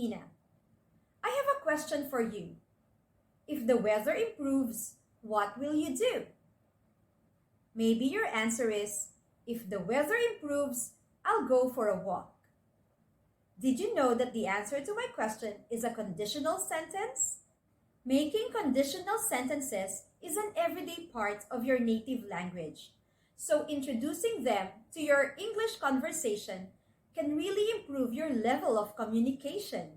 Tina. I have a question for you. If the weather improves, what will you do? Maybe your answer is, if the weather improves, I'll go for a walk. Did you know that the answer to my question is a conditional sentence? Making conditional sentences is an everyday part of your native language. So introducing them to your English conversation can really improve your level of communication.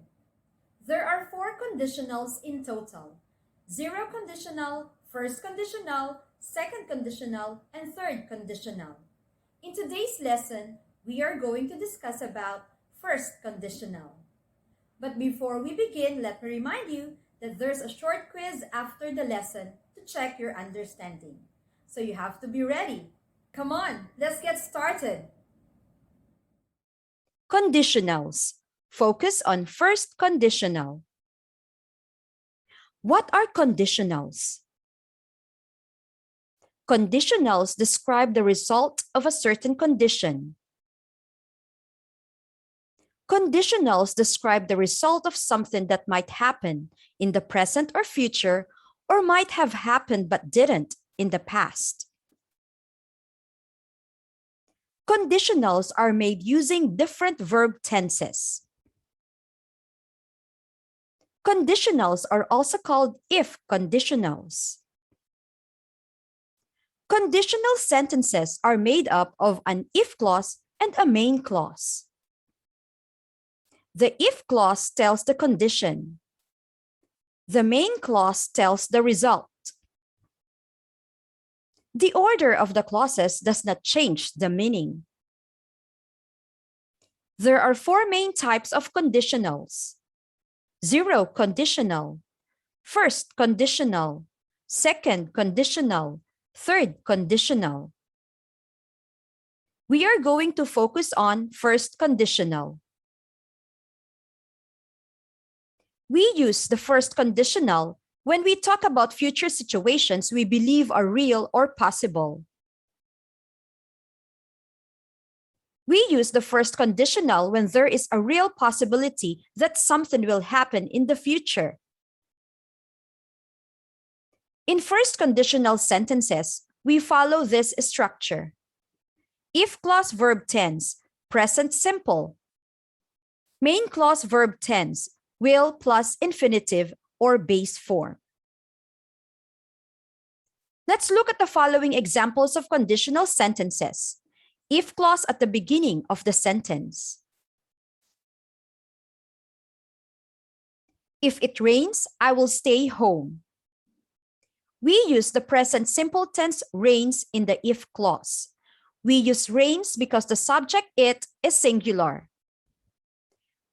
There are 4 conditionals in total: zero conditional, first conditional, second conditional, and third conditional. In today's lesson, we are going to discuss about first conditional. But before we begin, let me remind you that there's a short quiz after the lesson to check your understanding. So you have to be ready. Come on, let's get started. Conditionals. Focus on first conditional. What are conditionals? Conditionals describe the result of a certain condition. Conditionals describe the result of something that might happen in the present or future, or might have happened but didn't in the past. Conditionals are made using different verb tenses. Conditionals are also called if conditionals. Conditional sentences are made up of an if clause and a main clause. The if clause tells the condition. The main clause tells the result. The order of the clauses does not change the meaning. There are 4 main types of conditionals: zero conditional, first conditional, second conditional, third conditional. We are going to focus on first conditional. We use the first conditional when we talk about future situations we believe are real or possible. We use the first conditional when there is a real possibility that something will happen in the future. In first conditional sentences, we follow this structure: if clause verb tense, present simple; main clause verb tense, will plus infinitive or base form. Let's look at the following examples of conditional sentences. If clause at the beginning of the sentence. If it rains, I will stay home. We use the present simple tense rains in the if clause. We use rains because the subject it is singular.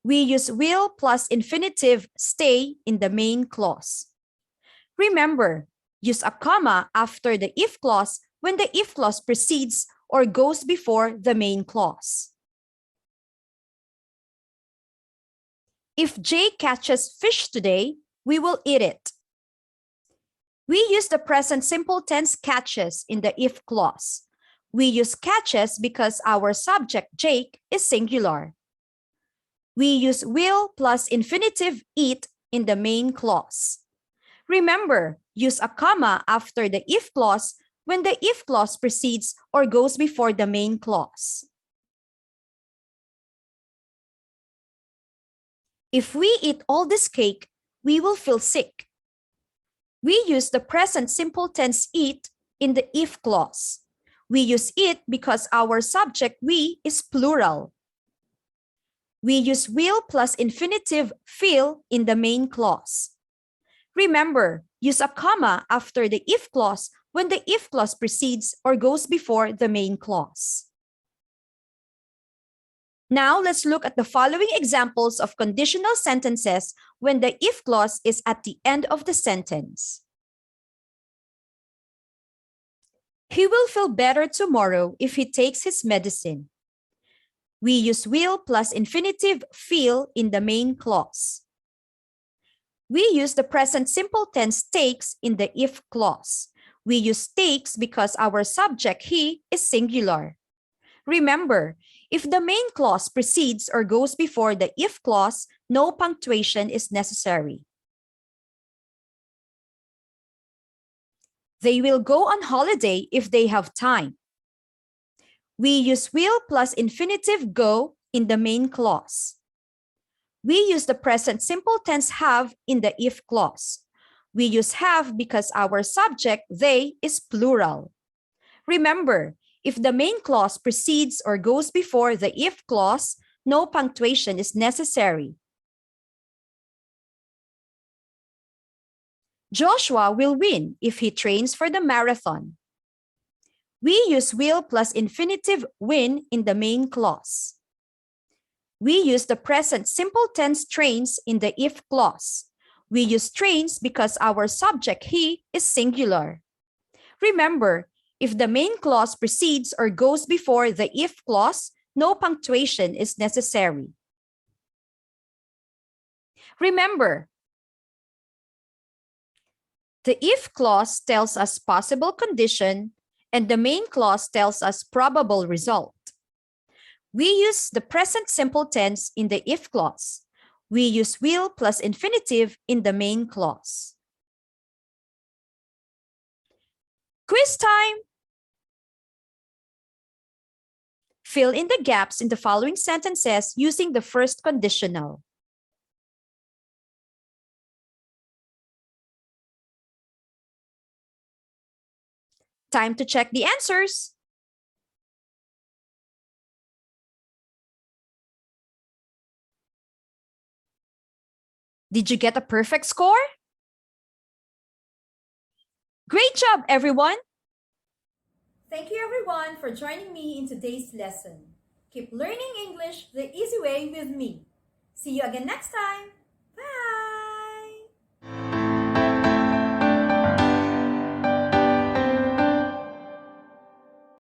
We use will plus infinitive stay in the main clause. Remember, use a comma after the if clause when the if clause precedes or goes before the main clause. If Jay catches fish today, we will eat it. We use the present simple tense catches in the if clause. We use catches because our subject Jake is singular. We use will plus infinitive eat in the main clause. Remember, use a comma after the if clause when the if clause precedes or goes before the main clause. If we eat all this cake, we will feel sick. We use the present simple tense eat in the if clause. We use it because our subject we is plural. We use will plus infinitive feel in the main clause. Remember, use a comma after the if clause when the if clause precedes or goes before the main clause. Now let's look at the following examples of conditional sentences when the if clause is at the end of the sentence. He will feel better tomorrow if he takes his medicine. We use will plus infinitive feel in the main clause. We use the present simple tense takes in the if clause. We use takes because our subject he is singular. Remember, if the main clause precedes or goes before the if clause, no punctuation is necessary. They will go on holiday if they have time. We use will plus infinitive go in the main clause. We use the present simple tense have in the if clause. We use have because our subject, they, is plural. Remember, if the main clause precedes or goes before the if clause, no punctuation is necessary. Joshua will win if he trains for the marathon. We use will plus infinitive win in the main clause. We use the present simple tense trains in the if clause. We use trains because our subject, he, is singular. Remember, if the main clause precedes or goes before the if clause, no punctuation is necessary. Remember, the if clause tells us possible condition, and the main clause tells us probable result. We use the present simple tense in the if clause. We use will plus infinitive in the main clause. Quiz time! Fill in the gaps in the following sentences using the first conditional. Time to check the answers. Did you get a perfect score? Great job, everyone! Thank you everyone for joining me in today's lesson. Keep learning English the easy way with me. See you again next time!